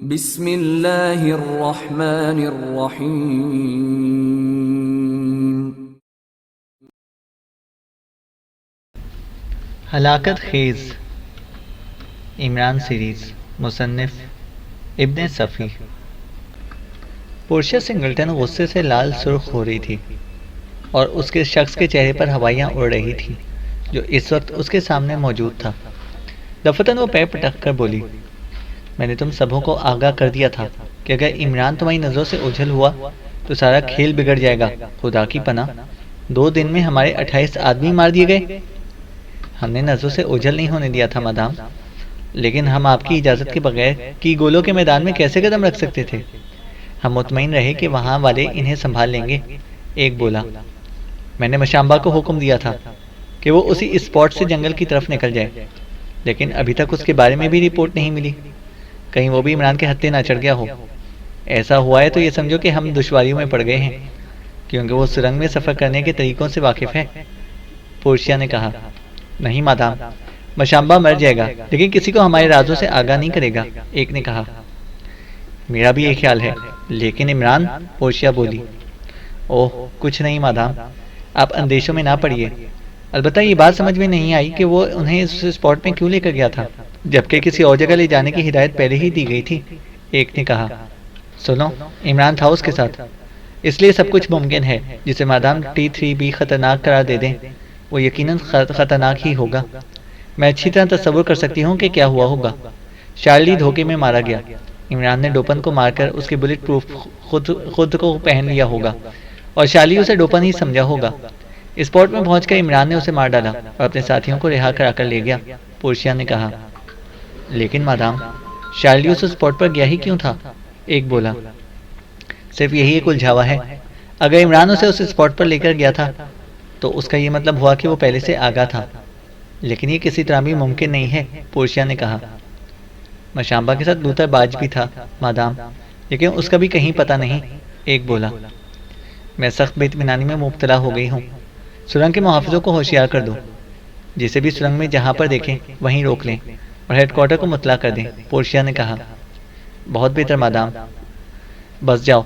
بسم اللہ الرحمن الرحیم۔ ہلاکت خیز عمران سیریز، مصنف ابن صفی۔ پورشیا سنگلٹن غصے سے لال سرخ ہو رہی تھی اور اس کے شخص کے چہرے پر ہوائیاں اڑ رہی تھیں جو اس وقت اس کے سامنے موجود تھا۔ دفتن وہ پیر پٹک کر بولی، میں نے تم سبوں کو آگاہ کر دیا تھا کہ اگر عمران تمہاری نظروں سے اوجھل ہوا تو سارا کھیل بگڑ جائے گا۔ خدا کی پناہ، 2 دن میں ہمارے 28 آدمی مار دیے گئے۔ ہم نے نظروں سے اوجھل نہیں ہونے دیا تھا مادام، لیکن ہم آپ کی اجازت کے بغیر کی گولوں کے میدان میں کیسے قدم رکھ سکتے تھے؟ ہم مطمئن رہے کہ وہاں والے انہیں سنبھال لیں گے۔ ایک بولا، میں نے مشامبا کو حکم دیا تھا کہ وہ اسی اسپاٹ سے جنگل کی طرف نکل جائے، لیکن ابھی تک اس کے بارے میں بھی رپورٹ نہیں ملی۔ کہیں وہ بھی عمران کے ہتھے نہ چڑھ گیا ہو۔ ایسا ہوا ہے تو یہ سمجھو کہ ہم دشواریوں میں پڑ گئے ہیں، کیونکہ وہ سرنگ میں سفر کرنے کے طریقوں سے واقف ہے۔ پورشیا نے کہا، نہیں مادام، مشامبا مر جائے گا لیکن کسی کو ہمارے رازوں سے آگاہ نہیں کرے گا۔ ایک نے کہا، میرا بھی یہ خیال ہے، لیکن عمران، پورشیا بولی۔ اوہ کچھ نہیں مادام، آپ اندیشوں میں نہ پڑیے۔ البتہ یہ بات سمجھ میں نہیں آئی کہ وہ انہیں اس اسپاٹ میں کیوں لے کر گیا تھا جبکہ کسی اور جگہ لے جانے کی ہدایت پہلے ہی دی گئی تھی۔ ایک نے کہا، سنو، عمران تھا اس کے ساتھ، اس لیے سب کچھ ممکن ہے۔ جسے مادام T3B خطرناک قرار دے دیں، وہ یقیناً خطرناک ہی ہوگا۔ میں اچھی طرح تصور کر سکتی ہوں کہ کیا ہوا ہوگا۔ شارلی دھوکے میں مارا گیا۔ عمران نے ڈوپن کو مار کر اس کے بلٹ پروف خود کو پہن لیا ہوگا اور شارلی اسے ڈوپن ہی سمجھا ہوگا۔ اسپاٹ میں پہنچ کر عمران نے اسے مار ڈالا اور اپنے ساتھیوں کو رہا کرا کر لے گیا۔ پورشیا نے کہا، لیکن مادام، شارلی اس اسپاٹ پر گیا ہی کیوں تھا؟ ایک بولا، صرف یہی ایک الجھاوا ہے۔ اگر عمران اسے اس اسپاٹ پر لے کر گیا تھا تو اس کا یہ مطلب ہوا کہ وہ پہلے سے آگاہ تھا، لیکن یہ کسی طرح بھی ممکن نہیں ہے۔ پورشیا نے کہا، مشامبا کے ساتھ لوتھر باج بھی تھا مادام، لیکن اس کا بھی کہیں پتہ نہیں۔ ایک بولا، میں سخت بے اطمینانی میں مبتلا ہو گئی ہوں۔ سرنگ کے محافظوں کو ہوشیار کر دو، جسے بھی سرنگ میں جہاں پر دیکھیں وہیں روک لیں اور ہیڈ کوارٹر کو مطلع کر دیں۔ پورشیا نے کہا، بہت بہتر مادام، بس جاؤ۔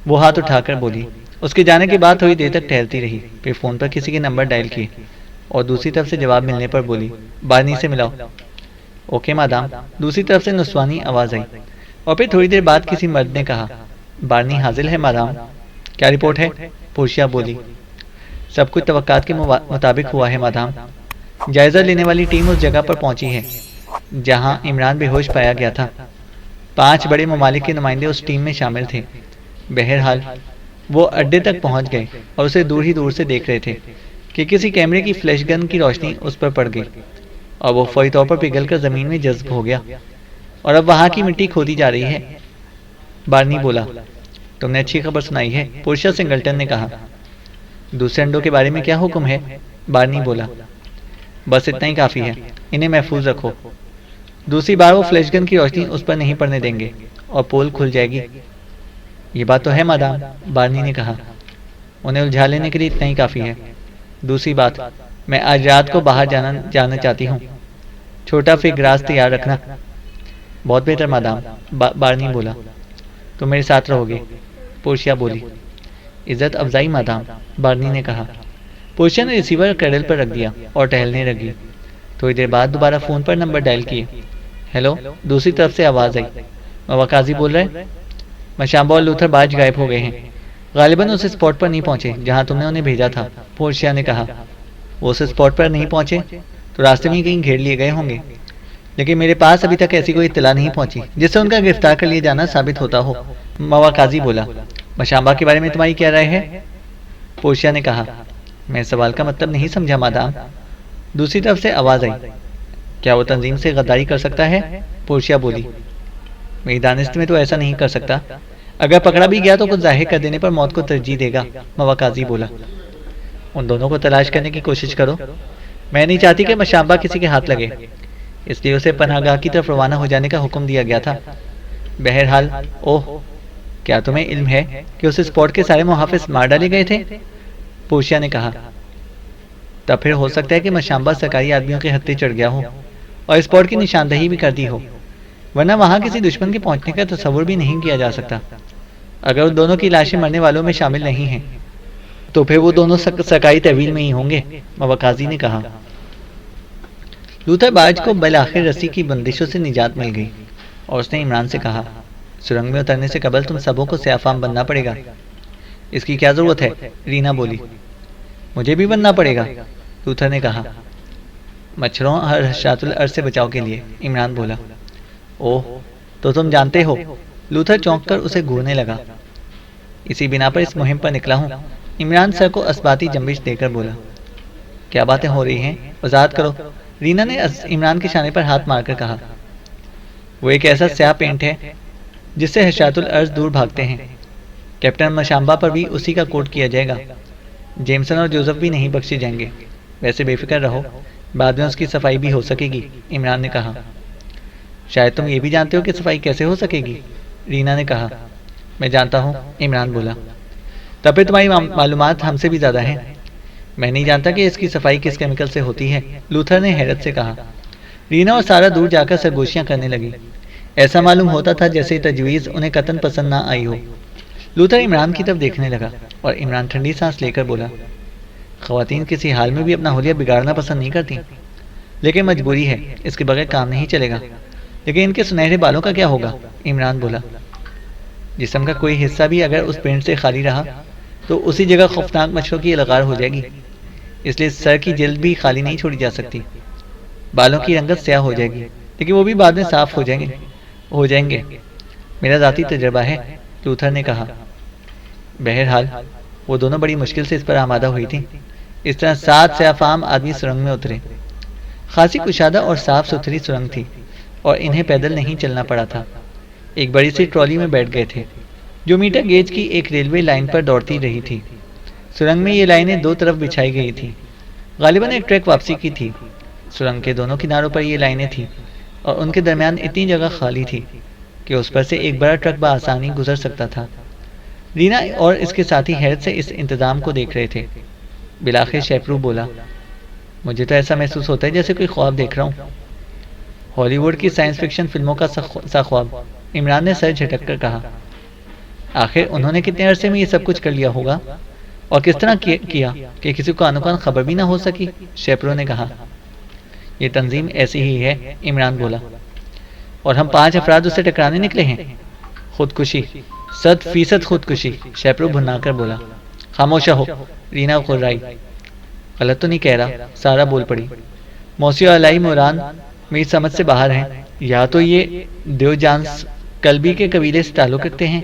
وہ ہاتھ اٹھا کر بولی۔ اس کے جانے کے بعد تھوڑی دیر تک ٹہلتی رہی، پھر فون پر کسی کے نمبر ڈائل کیے اور دوسری طرف سے جواب ملنے پر بولی، بارنی سے ملاؤ۔ Okay madam. دوسری طرف سے نسوانی آواز آئی اور پھر تھوڑی دیر بعد کسی مرد نے کہا، بارنی حاضر ہے مادام۔ کیا رپورٹ ہے؟ پورشیا بولی، سب کچھ توقعات کے مطابق ہوا ہے مادام۔ جائزہ لینے والی ٹیم اس جگہ پر پہنچی ہے جہاں عمران بے ہوش پایا گیا تھا۔ 5 بڑے ممالک کے نمائندے اس ٹیم میں شامل تھے۔ بہرحال وہ اڈے تک پہنچ گئے اور اسے دور ہی دور سے دیکھ رہے تھے کہ کسی کیمرے کی فلیش گن کی روشنی اس پر پڑ گئی اور وہ فوری طور پر پگھل کر زمین میں جذب ہو گیا اور اب وہاں کی مٹی کھودی جا رہی ہے۔ بارنی بولا، تم نے اچھی خبر سنائی ہے۔ پورشیا سنگلٹن نے کہا، دوسرے انڈوں کے بارے میں کیا حکم ہے؟ بارنی بولا، بس اتنا ہی کافی ہے، انہیں محفوظ رکھو۔ دوسری بار وہ فلیش گن کی روشنی اس پر نہیں پڑنے دیں گے اور پول کھل جائے گی۔ یہ بات تو ہے مادام، بارنی نے کہا، انہیں الجھا لینے کے لیے اتنا ہی کافی ہے۔ دوسری بات، میں آج رات کو باہر جانا چاہتی ہوں۔ چھوٹا فگراس تیار رکھنا۔ بہت بہتر مادام، بارنی بولا، تم میرے ساتھ رہو گے۔ پورشیا بولی، عزت افزائی مادام، بارنی نے کہا۔ پورشیا نے ریسیور کیڈل پر رکھ دیا اور ٹہلنے لگی۔ تھوڑی دیر بعد دوبارہ فون پر نمبر ڈائل کیے۔ ہیلو، دوسری طرف سے آواز آئی، مواقعی بول رہے؟ مشامبا اور لوتھر باج غائب ہو گئے ہیں، غالباً اس اسپاٹ پر نہیں پہنچے جہاں تم نے انہیں بھیجا تھا۔ پورشیا نے کہا، وہ اس اسپاٹ پر نہیں پہنچے تو راستے میں کہیں گھیر لیے گئے ہوں گے، لیکن میرے پاس ابھی تک ایسی کوئی اطلاع نہیں پہنچی جس سے ان کا گرفتار کر لیے جانا ثابت ہوتا ہو۔ مواقعی بولا، مشامبا کے بارے میں تمہاری کیا رائے ہے؟ پورشیا نے کہا، میں سوال کا مطلب نہیں سمجھا مادام۔ دوسری طرف سے آواز آئی، کیا وہ تنظیم سے غداری کر سکتا ہے؟ پورشیا بولی، میری دانست میں تو ایسا نہیں کر سکتا، اگر پکڑا بھی گیا تو کچھ ظاہر کر دینے پر موت کو ترجیح دے گا۔ مواقعی بولا، ان دونوں کو تلاش کرنے کی کوشش کرو۔ میں نہیں چاہتی کہ مشامبا کسی کے ہاتھ لگے، اس لیے اسے پناہ گاہ کی طرف روانہ ہو جانے کا حکم دیا گیا تھا۔ بہرحال، اوہ، کیا تمہیں علم ہے کہ اس اسپاٹ کے سارے محافظ مار ڈالے گئے تھے؟ پورشیا نے کہا، تب پھر ہو سکتا ہے کہ مشامبا سرکاری آدمیوں کے ہتھے چڑھ گیا ہو اور اسپاٹ کی نشاندہی بھی کر دی ہو۔ ورنہ وہاں کسی دشمن کے پہنچنے کا تصور بھی نہیں کیا جا سکتا۔ اگر ان دونوں کی لاشیں مرنے والوں میں شامل نہیں ہیں تو پھر وہ دونوں سکائی طویل میں ہی ہوں گے، موقازی نے کہا۔ لوتھر بارج کو بالآخر رسی کی بندشوں سے نجات مل گئی اور اس نے عمران سے کہا، سرنگ میں اترنے سے قبل تم سبوں کو سیاہ فام بننا پڑے گا۔ اس کی کیا ضرورت ہے؟ رینا بولی۔ مجھے بھی بننا پڑے گا، لوتھر نے کہا۔ مچھروں اور حشرات الارض سے بچاؤ کے لیے، عمران بولا۔ اوہ، تو تم جانتے ہو؟ لوتھر چونک کر اسے گھورنے لگا۔ اسی بنا پر اس مہم پر نکلا ہوں، عمران سر کو اسباتی جنبش دے کر بولا۔ کیا باتیں ہو رہی ہیں؟ وضاحت کرو، رینا نے عمران کے شانے پر ہاتھ مار کر کہا۔ وہ ایک ایسا سیاہ پینٹ ہے جس سے حشرات الارض دور بھاگتے ہیں۔ کیپٹن مشامبا پر بھی اسی کا کوٹ کیا جائے گا۔ جیمسن اور جوزف بھی نہیں بخشے جائیں گے۔ ویسے بے فکر رہو، بعد میں اس کی صفائی بھی ہو سکے گی، عمران نے کہا۔ شاید تم یہ بھی جانتے ہو کہ صفائی کیسے ہو سکے گی، رینا نے کہا۔ میں جانتا ہوں، عمران بولا۔ تب پھر تمہاری معلومات ہم سے بھی زیادہ ہیں۔ میں نہیں جانتا کہ اس کی صفائی کس کیمیکل سے ہوتی ہے، لوتھر نے حیرت سے کہا۔ رینا اور سارا دور جا کر سرگوشیاں کرنے لگی۔ ایسا معلوم ہوتا تھا جیسے تجویز انہیں قطعاً پسند نہ آئی ہو۔ لوتھر عمران کی طرف دیکھنے لگا اور عمران ٹھنڈی سانس لے کر بولا، خواتین کسی حال میں بھی اپنا حلیہ بگاڑنا پسند نہیں کرتی، لیکن مجبوری ہے، اس کے بغیر کام نہیں چلے گا۔ لیکن ان کے سنہرے بالوں کا کیا ہوگا، عمران بولا۔ جسم کا کوئی حصہ بھی اگر اس پینٹ سے خالی رہا تو اسی جگہ خوفناک مچھروں کی الغار ہو جائے گی، اس لیے سر کی جلد بھی خالی نہیں چھوڑی جا سکتی۔ بالوں کی رنگت سیاہ ہو جائے گی، لیکن وہ بھی بعد میں صاف ہو جائیں گے۔ میرا ذاتی تجربہ ہے، لوتھر نے کہا۔ بہرحال وہ دونوں بڑی مشکل سے اس پر آمادہ ہوئی تھیں۔ اس طرح 7 سیاہ فام آدمی سرنگ میں اترے۔ خاصی کشادہ اور صاف ستھری سرنگ تھی اور انہیں پیدل نہیں چلنا پڑا تھا۔ ایک بڑی سی ٹرالی میں بیٹھ گئے تھے جو میٹر گیج کی ایک ریلوے لائن پر دوڑتی رہی تھی۔ سرنگ میں یہ لائنیں 2 طرف بچھائی گئی تھیں، غالباً ایک ٹریک واپسی کی تھی۔ سرنگ کے دونوں کناروں پر یہ لائنیں تھیں اور ان کے درمیان اتنی جگہ خالی تھی کہ اس پر سے ایک بڑا ٹرک بآسانی گزر سکتا تھا۔ رینا اور اس کے ساتھی حیرت سے اس انتظام کو دیکھ رہے تھے۔ بالآخر شیپرو بولا، مجھے تو ایسا محسوس ہوتا ہے جیسے کوئی خواب دیکھ رہا ہوں، ہالی ووڈ کی سائنس فکشن فلموں کا سا خواب، عمران نے سر جھٹک کر کہا۔ آخر انہوں نے کتنے عرصے میں یہ سب کچھ کر لیا ہوگا اور کس طرح کیا کہ کسی کو انوکان خبر بھی نہ ہو سکی، شیپرو نے کہا۔ یہ تنظیم ایسی ہی ہے، عمران بولا، اور ہم 5 افراد اسے ٹکرانے نکلے ہیں۔ خودکشی، 100% خودکشی، شیپرو بھنا کر بولا۔ خاموش ہو، رینا خرائی۔ غلط تو نہیں کہہ رہا، سارا بول پڑی۔ موسیو علائی موران میری سمجھ سے باہر ہیں، یا تو یہ دیوجانس کلبی کے قبیلے سے تعلق رکھتے ہیں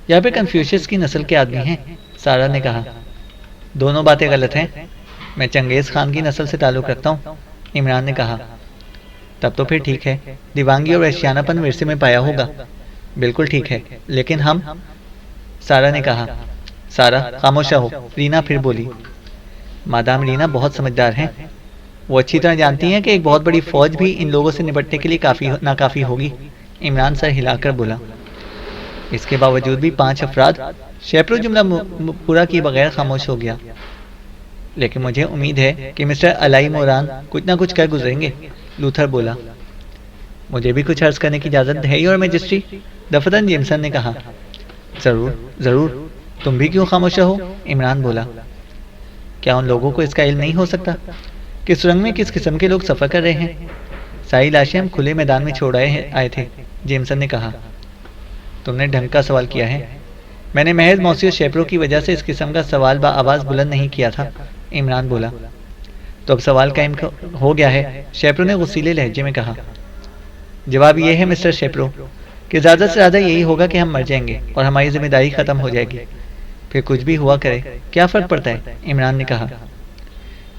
یا پھر کنفیوشس کی نسل کے آدمی ہیں، سارا نے کہا۔ دونوں باتیں غلط ہیں، میں چنگیز خان کی نسل سے تعلق رکھتا ہوں، عمران نے کہا۔ تب تو پھر ٹھیک ہے، دیوانگی اور وحشیانہ پن ورثے میں پایا ہوگا۔ بالکل ٹھیک ہے، لیکن ہم، سارا نے کہا۔ سارا خاموش ہو، رینا پھر بولی۔ مادام رینا بہت سمجھدار ہیں، وہ اچھی طرح جانتی ہیں کہ ایک بہت بڑی فوج بھی ان لوگوں سے نپٹنے کے لیے ناکافی ہوگی، عمران سر ہلا کر بولا۔ اس کے باوجود بھی 5 افراد، شیپرو جملہ پورا کیے بغیر خاموش ہو گیا۔ لیکن مجھے امید ہے کہ مسٹر علائی موران کچھ نہ کچھ کر گزریں گے، لوتھر بولا۔ مجھے بھی کچھ عرض کرنے کی اجازت ہے یور میجسٹری، دفتن جیمسن نے کہا۔ ضرور ضرور، تم بھی کیوں خاموش ہو، عمران بولا۔ کیا ان لوگوں کو اس کا علم نہیں ہو سکتا کہ سرنگ میں کس قسم کے لوگ سفر کر رہے ہیں؟ ساری لاشیں ہم کھلے میدان میں چھوڑ آئے تھے، جیمسن نے کہا۔ تم نے ڈھنگ کا سوال کیا ہے، میں نے محض موسیو شیپرو کی وجہ سے اس قسم کا سوال آواز بلند نہیں کیا تھا، عمران بولا۔ تو اب سوال قائم ہو گیا ہے، شیپرو نے غصیلے لہجے میں کہا۔ جواب یہ ہے مسٹر شیپرو کہ زیادہ سے زیادہ یہی ہوگا کہ ہم مر جائیں گے اور ہماری ذمہ داری ختم ہو جائے گی، پھر کچھ بھی ہوا کرے کیا فرق پڑتا ہے، عمران نے کہا۔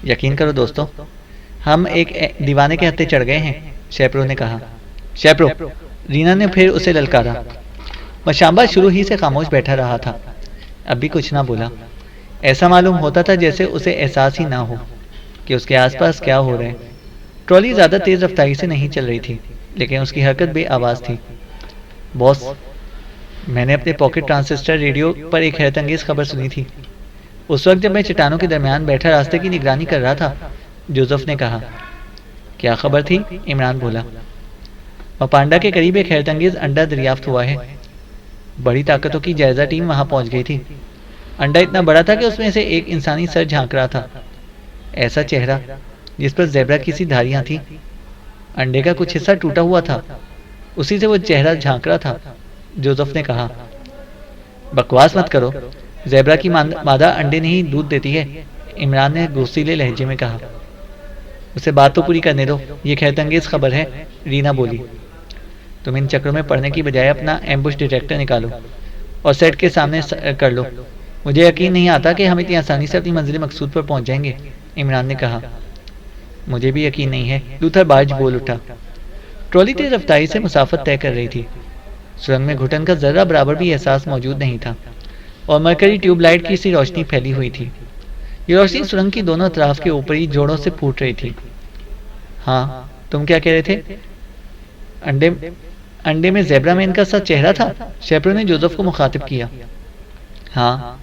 یقین کرو دوستو، ہم ایک دیوانے کے ہتھے چڑھ گئے ہیں، شیپرو نے کہا۔ شیپرو، رینا نے پھر اسے للکارا۔ مشامبا شروع ہی سے خاموش بیٹھا رہا تھا، اب بھی کچھ نہ بولا۔ ایسا معلوم ہوتا تھا جیسے اسے احساس ہی نہ ہو کہ اس کے آس پاس کیا ہو رہا ہے۔ ٹرالی زیادہ تیز رفتاری سے نہیں چل رہی تھی، لیکن اس کی حرکت بے آواز تھی۔ باس، میں نے اپنے پاکٹ ٹرانسسٹر ریڈیو پر ایک حیرت انگیز خبر سنی تھی اس وقت جب میں چٹانوں کے درمیان بیٹھا راستے کی نگرانی کر رہا تھا، جوزف نے کہا۔ کیا خبر تھی، عمران بولا۔ مپانڈا کے قریب ایک حیرت انگیز انڈا دریافت ہوا ہے۔ بڑی طاقتوں کی جائزہ ٹیم وہاں پہنچ گئی تھی۔ انڈا اتنا بڑا تھا کہ اس میں سے ایک انسانی سر جھانک رہا تھا، ایسا چہرہ جس پر زیبرا کی سی دھاریاں تھیں۔ انڈے کا کچھ حصہ ٹوٹا ہوا تھا، اسی سے وہ چہرہ جھانک رہا تھا۔ جوزف نے کہا، بکواس مت کرو، زیبرا کی مادہ انڈے نہیں دودھ دیتی ہے، عمران نے غصیلے لہجے میں کہا۔ اسے بات تو پوری کرنے دو، یہ حیرت انگیز خبر ہے، رینا بولی۔ تم ان چکروں میں پڑنے کی بجائے اپنا ایمبوش ڈیٹیکٹر نکالو اور سیٹ کے سامنے کر لو۔ مجھے یقین نہیں آتا کہ ہم اتنی آسانی سے اپنی منزل مقصود پر پہنچ جائیں گے، عمران نے کہا۔ مجھے بھی یقین نہیں ہے، لوتھر بارج بول اٹھا۔ ٹرالی تیز رفتاری سے مسافت طے کر رہی تھی۔ سرنگ میں گھٹن کا ذرہ برابر بھی احساس موجود نہیں تھا اور مرکری ٹیوب لائٹ کی سی روشنی پھیلی ہوئی تھی۔ یہ روشنی سرنگ کی دونوں اطراف کے اوپری جوڑوں سے پھوٹ رہی تھی۔ ہاں، تم کیا کہہ رہے تھے؟ انڈے میں زیبرا مین کا سا چہرہ تھا، شیپرو نے جوزف کو مخاطب کیا۔ ہاں،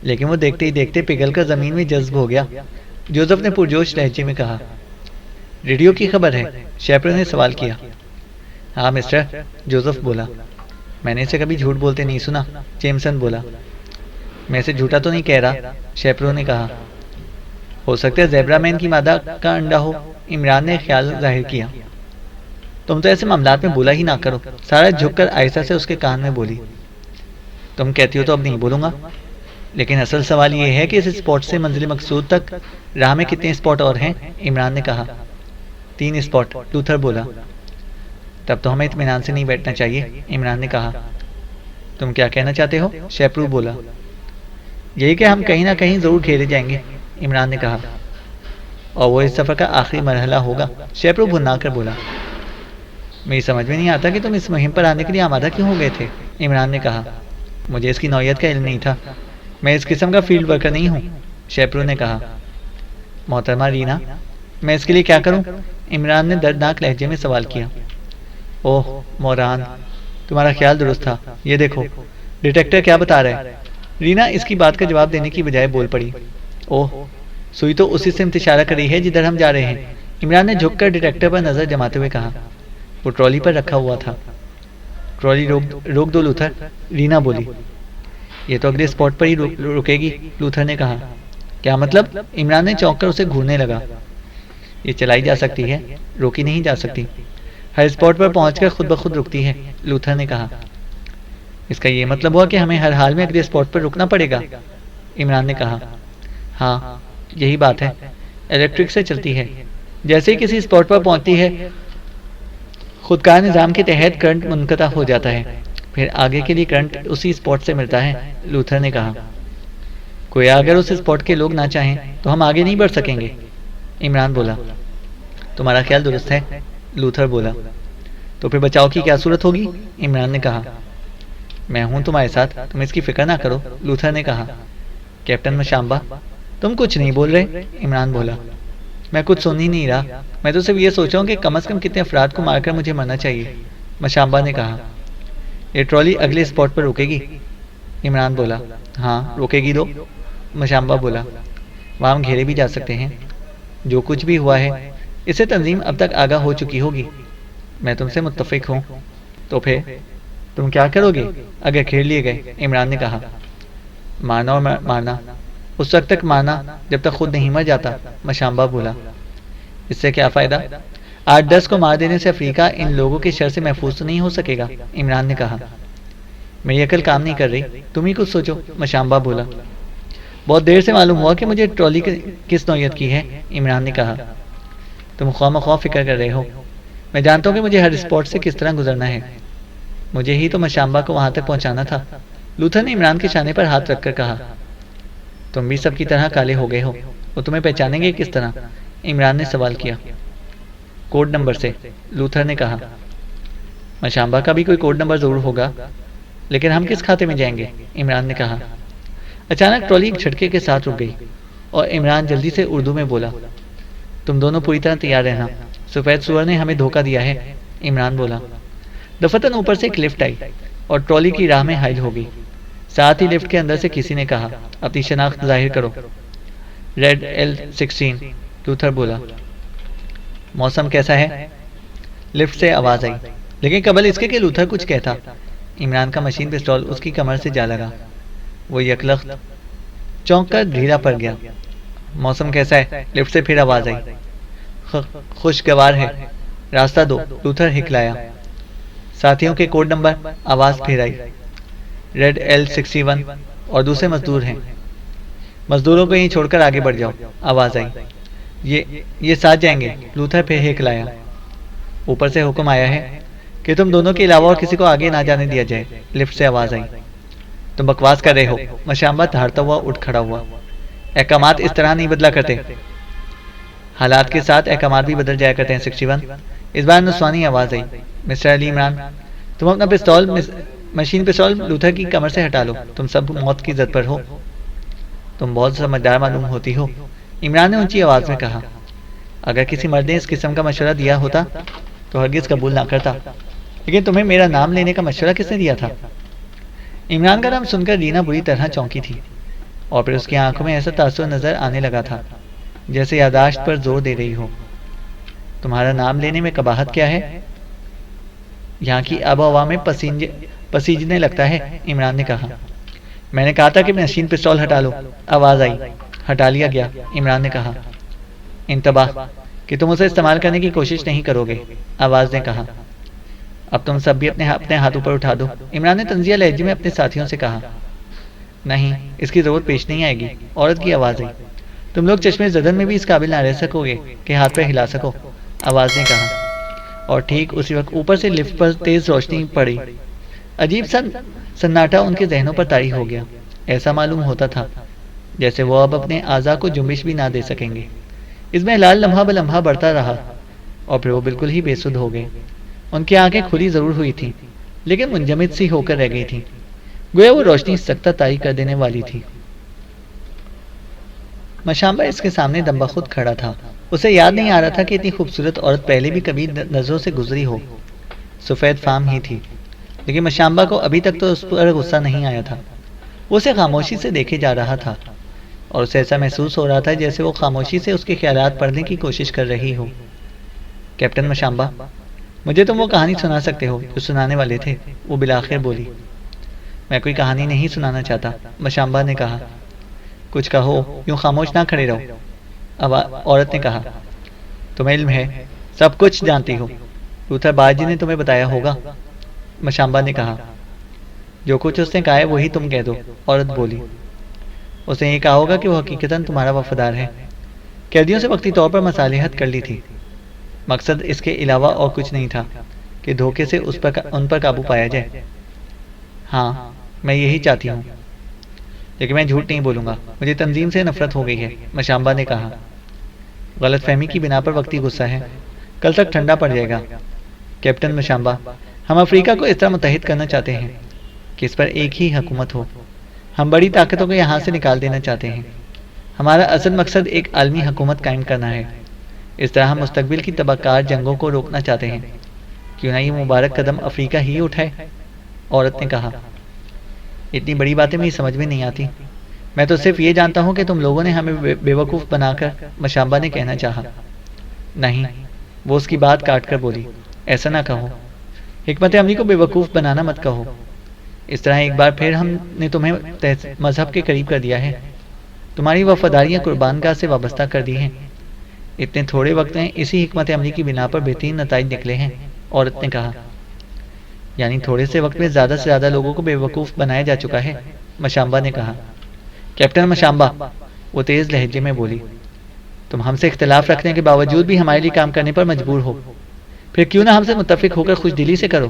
لیکن وہ دیکھتے ہی دیکھتے پگھل کر زمین میں جذب ہو گیا، جوزف نے پرجوش لہجے میں کہا۔ ریڈیو کی خبر ہے؟ شیپرو نے سوال کیا۔ ہاں مسٹر، جوزف بولا۔ میں نے اسے کبھی جھوٹ بولتے نہیں سنا، جیمسن بولا۔ میں اسے جھوٹا تو نہیں کہہ رہا، شیپرو نے کہا۔ ہو سکتا ہے زیبرا مین کی مادہ کا انڈا ہو، عمران نے خیال ظاہر کیا۔ تم تو ایسے معاملات میں بولا ہی نہ کرو، سارا جھک کر آہستہ سے اس کے کان میں بولی۔ تم کہتی ہو تو اب نہیں بولوں گا، لیکن اصل سوال یہ ہے کہ اس اسپاٹ سے منزل مقصود تک راہ میں کتنے اسپاٹ اور ہیں، عمران نے کہا۔ 3 اسپاٹ، لوتھر بولا۔ تب تو ہمیں اطمینان سے نہیں بیٹھنا چاہیے، عمران نے کہا۔ تم کیا کہنا چاہتے ہو؟ شیپرو بولا۔ یہی کہ ہم کہیں نہ کہیں ضرور گھیرے جائیں گے، عمران نے کہا۔ اور وہ اس سفر کا آخری مرحلہ ہوگا، شیپرو بھنا کر بولا۔ میری سمجھ میں نہیں آتا کہ تم اس مہم پر آنے کے لیے آمادہ کیوں ہو گئے تھے، عمران نے کہا۔ مجھے اس کی نوعیت کا علم نہیں تھا، میں اس قسم کا فیلڈ ورکر نہیں ہوں، شیپرو نے کہا۔ محترمہ رینا، میں اس کے لیے کیا کروں؟ عمران نے دردناک لہجے میں سوال کیا۔ اوہ موران، تمہارا خیال درست تھا، یہ دیکھو ڈیٹیکٹر کیا بتا رہا ہے۔ رینا اس کی بات کا جواب دینے کی بجائے بول پڑی۔ اوہ، سوئی تو اسی سے اشارہ کر رہی ہے جدھر ہم جا رہے ہیں، عمران نے جھک کر ڈیٹیکٹر پر نظر جماتے ہوئے کہا۔ وہ ٹرالی پر رکھا ہوا تھا۔ ٹرالی روک دو لوتھر، رینا بولی۔ یہ تو اگلے اسپاٹ پر ہی رکے گی، لوتھر نے کہا۔ کیا مطلب؟ عمران نے چونک کر اسے گھورنے لگا۔ یہ چلائی جا سکتی ہے، روکی نہیں جا سکتی، ہر اسپاٹ پر پہنچ کر خود بخود رکتی ہے، لوتھر نے کہا۔ اس کا یہ مطلب ہوا کہ ہمیں ہر حال میں اگلے اسپاٹ پر رکنا پڑے گا، عمران نے کہا۔ ہاں یہی بات ہے، الیکٹرک سے چلتی ہے، جیسے ہی کسی اسپاٹ پر پہنچتی ہے خودکار نظام کے تحت کرنٹ منقطع ہو جاتا ہے، پھر آگے کے لیے کرنٹ اسی اسپاٹ سے ملتا ہے، لوتھر نے کہا۔ کوئی اگر اس اسپاٹ کے لوگ نہ چاہیں تو ہم آگے نہیں بڑھ سکیں گے، عمران بولا۔ تمہارا خیال درست ہے، لوتھر بولا۔ تو پھر بچاؤ کی کیا صورت ہوگی، عمران نے کہا۔ میں ہوں تمہارے ساتھ، تم اس کی فکر نہ کرو، لوتھر نے کہا۔ کیپٹن مشامبا، تم کچھ نہیں بول رہے، عمران بولا۔ میں کچھ سن ہی نہیں رہا، میں تو صرف یہ سوچ رہا ہوں کہ کم از کم کتنے افراد کو مار کر مجھے مرنا چاہیے، مشامبا نے کہا۔ یہ ٹرالی اگلے اسپاٹ پر رکے گی، عمران بولا۔ ہاں رکے گی دو، مشامبا بولا۔ وہاں ہم گھیرے بھی جا سکتے ہیں، جو کچھ بھی ہوا ہے اس سے تنظیم اب تک آگاہ ہو چکی ہوگی، میں تم سے متفق ہوں۔ تو پھر تم کیا کرو گے اگر گھیر لیے گئے، عمران نے کہا۔ مارنا اور مارنا، اس وقت تک مارنا جب تک خود نہیں مر جاتا، مشامبا بولا۔ اس سے کیا فائدہ؟ 8-10 کو مار دینے سے افریقہ ان لوگوں کے شر سے محفوظ تو نہیں ہو سکے گا، عمران نے کہا۔ میری عقل کام نہیں کر رہی، تم ہی کچھ سوچو، مشامبا بولا۔ بہت دیر سے معلوم ہوا کہ مجھے ٹرالی کس نوعیت کی ہے، عمران نے کہا۔ تم خواہ مخواہ فکر کر رہے ہو، میں جانتا ہوں کہ مجھے ہر اسپاٹ سے کس طرح گزرنا ہے، مجھے ہی تو مشامبا کو وہاں تک پہنچانا تھا، لوتھر نے عمران کے شانے پر ہاتھ رکھ کر کہا۔ تم بھی سب کی طرح کالے ہو گئے ہو، وہ تمہیں پہچانیں گے کس طرح، عمران نے سوال کیا۔ کوڈ نمبر سے، لوتھر نے کہا۔ مشامبا کا بھی کوئی کوڈ نمبر ضرور ہوگا، لیکن ہم کس کھاتے میں جائیں گے، عمران نے کہا۔ اچانک ٹرالی ایک جھٹکے کے ساتھ رک گئی اور عمران جلدی سے اردو میں بولا۔ تم دونوں پوری طرح تیار رہنا، سفید سور نے ہمیں دھوکہ دیا ہے، عمران بولا۔ دفتن اوپر سے ایک لفٹ آئی اور ٹرالی کی راہ میں حائل ہو گئی، ساتھ ہی لفٹ کے اندر سے کسی نے کہا، اپنی شناخت ظاہر کرو۔ ریڈ L16، لوتھر بولا۔ موسم کیسا ہے؟ لفٹ سے آواز آئی۔ لیکن قبل اس کے کہ لوتھر کچھ کہتا، عمران کا مشین پستول اس کی کمر سے جا لگا۔ وہ یکلخت چونک کر ڈھیلا پڑ گیا۔ موسم کیسا ہے؟ لفٹ سے پھر آواز آئی۔ خوشگوار ہے، راستہ دو، لوتھر ہکلایا۔ ساتھیوں کے کوڈ نمبر؟ آواز پھر آئی۔ ریڈ L61 اور دوسرے مزدور ہیں۔ مزدوروں کو یہیں چھوڑ کر آگے بڑھ جاؤ، آواز آئی۔ یہ ساتھ جائیں گے، لوتھر پھر ہکلایا۔ اوپر سے حکم آیا ہے کہ تم دونوں کے علاوہ اور کسی کو آگے نہ جانے دیا جائے، لفٹ سے آواز آئی۔ تم بکواس کر رہے ہو، مشامبا دھاڑتا ہوا اٹھ کھڑا ہوا۔ احکامات اس طرح نہیں بدلا کرتے۔ حالات کے ساتھ احکامات بھی بدل جایا کرتے ہیں 61۔ اس بار نسوانی آواز آئی۔ مسٹر علی عمران، تم اپنا پستول مشین پستول لوتھر کی کمر سے ہٹا لو، تم سب موت کی زد پر ہو۔ تم بہت سمجھدار معلوم ہوتی ہو، عمران نے اونچی آواز میں کہا۔ اگر کسی مرد نے اس قسم کا مشورہ دیا ہوتا تو ہرگز قبول نہ کرتا، لیکن تمہیں میرا نام لینے کا مشورہ کس نے دیا تھا؟ عمران کا نام سن کر رینا بری طرح چونکی تھی، اور پھر اس کی آنکھوں میں ایسا تاثر نظر آنے لگا تھا جیسے یاداشت پر زور دے رہی ہو۔ تمہارا نام لینے میں قباحت کیا ہے؟ یہاں کی آب و ہوا میں پسیجنے لگتا ہے، عمران نے کہا۔ میں نے کہا تھا کہ مشین پستول ہٹا لو، آواز آئی۔ ہٹا لیا گیا، عمران نے کہا۔ انتباہ کہ تم اسے استعمال کرنے کی کوشش نہیں کرو گے، آواز نے کہا۔ اب تم سب بھی اپنے ہاتھ اوپر اٹھا دو، عمران نے طنزیہ لہجے میں اپنے ساتھیوں سے کہا۔ نہیں، اس کی ضرورت پیش نہیں آئے گی، عورت کی آواز آئی۔ تم لوگ چشمے زدن میں بھی اس قابل نہ رہ سکو گے کہ ہاتھ پہ ہلا سکو، آواز نے کہا۔ اور ٹھیک اسی وقت اوپر سے لفٹ پر تیز روشنی پڑی۔ عجیب سا سناٹا ان کے ذہنوں پر طاری ہو گیا۔ ایسا معلوم ہوتا تھا جیسے وہ اب اپنے اعضاء کو جنبش بھی نہ دے سکیں گے۔ اس میں لال لمحہ بلمحہ بڑھتا رہا اور پھر وہ بالکل ہی بے سدھ ہو گئے۔ ان کی آنکھیں کھلی ضرور ہوئی تھیں لیکن منجمد سی ہو کر رہ گئی تھیں، گویا وہ روشنی سکتہ طاری کر دینے والی تھی۔ مشامبا اس کے سامنے دم بخود کھڑا تھا۔ اسے یاد نہیں آ رہا تھا کہ اتنی خوبصورت عورت پہلے بھی کبھی نظروں سے گزری ہو۔ سفید فام ہی تھی، لیکن مشامبا کو ابھی تک تو اس پر غصہ نہیں آیا تھا۔ وہ اسے خاموشی سے دیکھے جا رہا تھا اور اسے ایسا محسوس ہو رہا تھا جیسے وہ خاموشی سے اس کے خیالات پڑھنے کی کوشش کر رہی ہو۔ کیپٹن مشامبا، مجھے تم وہ کہانی سنا سکتے ہو جو سنانے والے تھے، وہ بالآخر بولی۔ میں کوئی کہانی نہیں سنانا چاہتا، مشامبا نے کہا۔ کچھ کہو، یوں خاموش نہ کھڑے رہو، عورت نے کہا۔ تمہیں علم ہے، سب کچھ جانتی ہو، لوتھر باجی نے تمہیں بتایا ہوگا، مشامبا نے کہا۔ جو کچھ اس نے کہا ہے وہی تم کہہ دو، عورت بولی۔ اس نے یہ کہا ہوگا کہ وہ حقیقتاً تمہارا وفادار ہے، قیدیوں سے وقتی طور پر مصالحت کر لی تھی، مقصد اس کے علاوہ اور کچھ نہیں تھا کہ دھوکے سے ان پر قابو پایا جائے۔ ہاں، میں یہی چاہتی ہوں، لیکن میں جھوٹ نہیں بولوں گا، مجھے تنظیم سے نفرت ہو گئی ہے، مشامبا نے کہا۔ غلط فہمی کی بنا پر وقتی غصہ ہے، کل تک ٹھنڈا پڑ جائے گا۔ کیپٹن مشامبا، ہم افریقہ کو اس طرح متحد کرنا چاہتے ہیں کہ اس پر ایک ہی حکومت ہو۔ ہم بڑی طاقتوں کو یہاں سے نکال دینا چاہتے ہیں۔ ہمارا اصل مقصد ایک عالمی حکومت قائم کرنا ہے۔ اس طرح ہم مستقبل کی تباہ کار جنگوں کو روکنا چاہتے ہیں۔ کیوں نہ یہ مبارک قدم افریقہ ہی اٹھائے، عورت نے کہا۔ اتنی بڑی باتیں میری سمجھ میں نہیں آتی، میں تو صرف یہ جانتا ہوں کہ تم لوگوں نے ہمیں بے وقوف بنا کر، مشامبا نے کہنا چاہا۔ نہیں، وہ اس کی بات کاٹ کر بولی، ایسا نہ کہو، حکمت عملی کو بے وقوف بنانا مت کہو۔ اس طرح ایک بار پھر ہم نے تمہیں مذہب کے قریب کر دیا ہے، تمہاری وفاداریاں قربان گاہ سے وابستہ کر دی ہیں۔ اتنے تھوڑے وقت میں اسی حکمت عملی کی بنا پر بہترین نتائج نکلے ہیں، عورت نے کہا۔ یعنی تھوڑے سے وقت میں زیادہ سے زیادہ لوگوں کو بے وقوف بنایا جا چکا ہے، مشامبا نے کہا۔ کیپٹن مشامبا، وہ تیز لہجے میں بولی، تم ہم سے اختلاف رکھنے کے باوجود بھی ہمارے لیے کام کرنے پر مجبور ہو، پھر کیوں نہ ہم سے متفق ہو کر خوش دلی سے کرو۔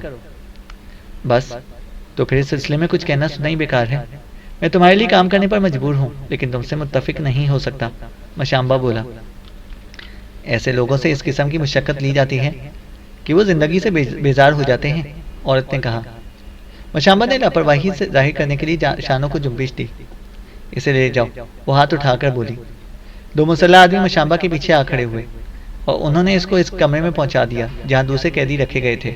بس، تو پھر اس سلسلے میں کچھ کہنا سننا ہی بیکار ہے۔ میں تمہارے لیے کام کرنے پر مجبور ہوں لیکن تم سے متفق نہیں ہو سکتا، مشامبا بولا۔ ایسے لوگوں سے اس قسم کی مشقت لی جاتی ہے کہ وہ زندگی سے بیزار ہو جاتے ہیں، عورت نے کہا۔ مشامبا نے لاپرواہی سے ظاہر کرنے کے لیے شانوں کو جنبش دی۔ اسے لے جاؤ، وہ ہاتھ اٹھا کر بولی۔ دو مسلح آدمی مشامبا کے پیچھے آ کھڑے ہوئے اور انہوں نے اس کو اس کمرے میں پہنچا دیا جہاں دوسرے قیدی رکھے گئے تھے،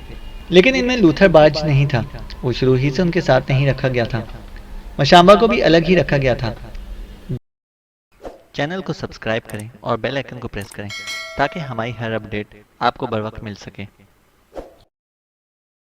لیکن ان میں لوتھر باج نہیں تھا، وہ شروع ہی سے ان کے ساتھ نہیں رکھا گیا تھا۔ مشامبا کو بھی الگ ہی رکھا گیا تھا۔ چینل کو سبسکرائب کریں اور بیل آئیکن کو پریس کریں تاکہ ہماری ہر اپڈیٹ آپ کو بر وقت مل سکے۔